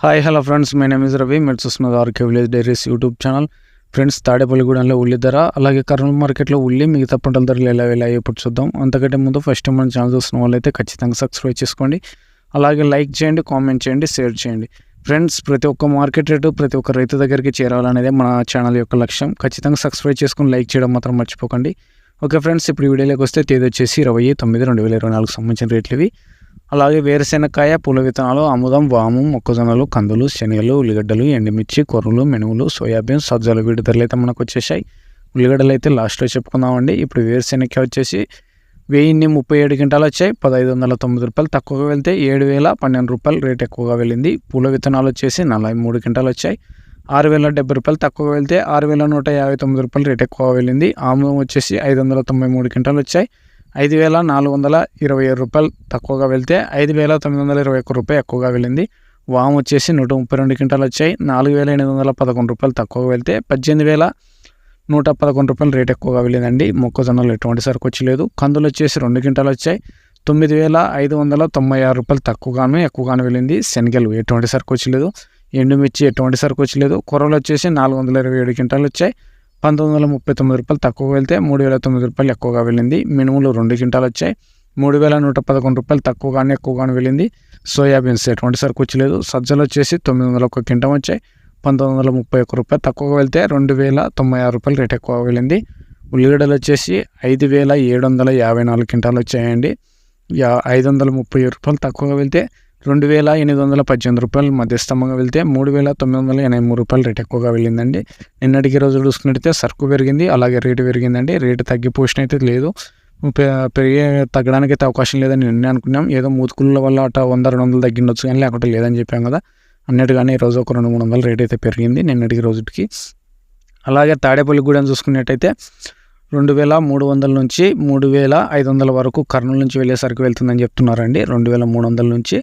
Hi hello friends, my name is Ravi. మీరు చూస్తున్నది RK village diaries YouTube channel. Friends, తాడేపల్లిగూడెంలో ఉల్లి ధర, అలాగే కర్నూలు మార్కెట్లో ఉల్లి మిగతా పంటల ధరలు ఎలా ఇప్పుడు చూద్దాం. అంతకంటే ముందు ఫస్ట్ టైం మన ఛానల్ చూస్తున్న వాళ్ళైతే ఖచ్చితంగా సబ్స్క్రైబ్ చేసుకోండి. అలాగే లైక్ చేయండి, కామెంట్ చేయండి, షేర్ చేయండి. ఫ్రెండ్స్, ప్రతి ఒక్క మార్కెట్ రేటు ప్రతి ఒక్క రైతు దగ్గరికి చేరాలనేదే మన ఛానల్ యొక్క లక్ష్యం. ఖచ్చితంగా సబ్స్క్రైబ్ చేసుకుని లైక్ చేయడం మాత్రం మర్చిపోకండి. ఓకే ఫ్రెండ్స్, ఇప్పుడు వీడియోలోకి వస్తే తేదీ వచ్చేసి 29/9/2024 సంబంధించిన రేట్లు ఇవి. అలాగే వేరుశెనక్కాయ, పూల విత్తనాలు, ఆముదం, వాము, మొక్కజొన్నలు, కందులు, శనగలు, ఉల్లిగడ్డలు, ఎండుమిర్చి, కొర్రలు, మెనువులు, సోయాబీన్, సజ్జలు వీటి ధరలు అయితే మనకు వచ్చేసాయి. ఉల్లిగడ్డలు అయితే లాస్ట్లో చెప్పుకుందామండి. ఇప్పుడు వేరుశెనక్కాయ వచ్చేసి 1037 క్వింటాలు వచ్చాయి. 1590 రూపాయలు తక్కువగా వెళ్తే 7012 రూపాయలు రేట్ ఎక్కువగా వెళ్ళింది. పూల విత్తనాలు వచ్చేసి 43 క్వింటాలు వచ్చాయి. 6070 రూపాయలు తక్కువగా వెళ్తే 6159 రూపాయలు రేట్ ఎక్కువగా వెళ్ళింది. ఆముదం వచ్చేసి 593 క్వింటాలు వచ్చాయి. 5427 రూపాయలు తక్కువగా వెళ్తే 5921 రూపాయలు ఎక్కువగా వెళ్ళింది. వాము వచ్చేసి 132 క్వింటాలు వచ్చాయి. 4811 రూపాయలు తక్కువగా వెళ్తే 18111 రూపాయలు రేట్ ఎక్కువగా వెళ్ళిందండి. మొక్కజొన్నలు ఎటువంటి సరుకు వచ్చలేదు. కందులు వచ్చేసి 2 క్వింటాలు వచ్చాయి. 9596 రూపాయలు తక్కువగాను ఎక్కువగాను వెళ్ళింది. శనగలు ఎటువంటి సరుకు వచ్చలేదు. ఎండుమిర్చి ఎటువంటి సరుకు వచ్చలేదు. కొర్రలు వచ్చేసి 427 క్వింటాలు వచ్చాయి. 1939 రూపాయలు తక్కువగా వెళ్తే 3009 రూపాయలు ఎక్కువగా వెళ్ళింది. మినుములు 2 క్వింటాలు వచ్చాయి. 3111 రూపాయలు తక్కువగానే ఎక్కువగానే వెళ్ళింది. సోయాబీన్స్ ఎటువంటి సరుకు వచ్చలేదు. సజ్జలు వచ్చేసి 901 క్వింటం వచ్చాయి. 1931 రూపాయలు తక్కువగా వెళ్తే 2096 రూపాయలు రేట్ ఎక్కువగా వెళ్ళింది. ఉల్లిగడ్డలు వచ్చేసి 5754 క్వింటాలు వచ్చాయండి. 537 రూపాయలు తక్కువగా వెళ్తే 2818 రూపాయలు మధ్యస్థంగా వెళ్తే 3983 రూపాయలు రేట్ ఎక్కువగా వెళ్ళిందండి. నిన్నటికి రోజు చూసుకున్నట్టయితే సరుకు పెరిగింది, అలాగే రేటు పెరిగిందండి. రేటు తగ్గిపోషన్ అయితే లేదు, తగ్గడానికి అయితే అవకాశం లేదని నిన్నే అనుకున్నాం. ఏదో మూతుకుల వల్ల అట 100-200 తగ్గిండొచ్చు, కానీ లేకపోతే లేదని చెప్పాం కదా. అన్నట్టుగానే ఈరోజు ఒక 200-300 రేట్ అయితే పెరిగింది నిన్నటికి రోజుకి. అలాగే తాడేపల్లిగూడెం చూసుకున్నట్టయితే 2300 నుంచి 3500 వరకు కర్నూలు నుంచి వెళ్ళే సరుకు వెళ్తుందని చెప్తున్నారండి. 2300 నుంచి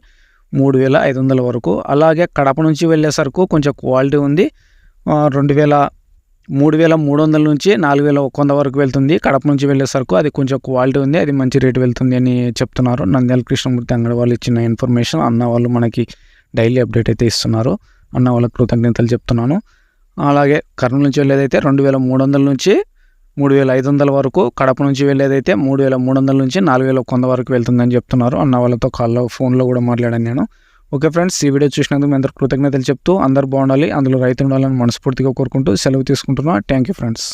3500 వరకు. అలాగే కడప నుంచి వెళ్ళే సరుకు కొంచెం క్వాలిటీ ఉంది. 3300 నుంచి 4100 వరకు వెళ్తుంది. కడప నుంచి వెళ్ళే సరుకు అది కొంచెం క్వాలిటీ ఉంది, అది మంచి రేటు వెళ్తుంది అని చెప్తున్నారు. నంద్యాల కృష్ణమూర్తి అంగడి వాళ్ళు ఇచ్చిన ఇన్ఫర్మేషన్. అన్న వాళ్ళు మనకి డైలీ అప్డేట్ అయితే ఇస్తున్నారు. అన్న వాళ్ళకి కృతజ్ఞతలు చెప్తున్నాను. అలాగే కర్నూలు నుంచి వెళ్ళేదైతే 2300 నుంచి 3500 వరకు, కడప నుంచి వెళ్ళేదైతే 3300 నుంచి 4100 వరకు వెళ్తుందని చెప్తున్నారు. అన్న వాళ్ళతో ఫోన్లో కూడా మాట్లాడాను నేను. ఓకే ఫ్రెండ్స్, ఈ వీడియో చూసినందుకు మీ అందరూ కృతజ్ఞతలు చెప్తూ అందరూ బాగుండాలి, అందులో రైతు ఉండాలని మనస్ఫూర్తిగా కోరుకుంటూ సెలవు తీసుకుంటున్నా. Thank you friends.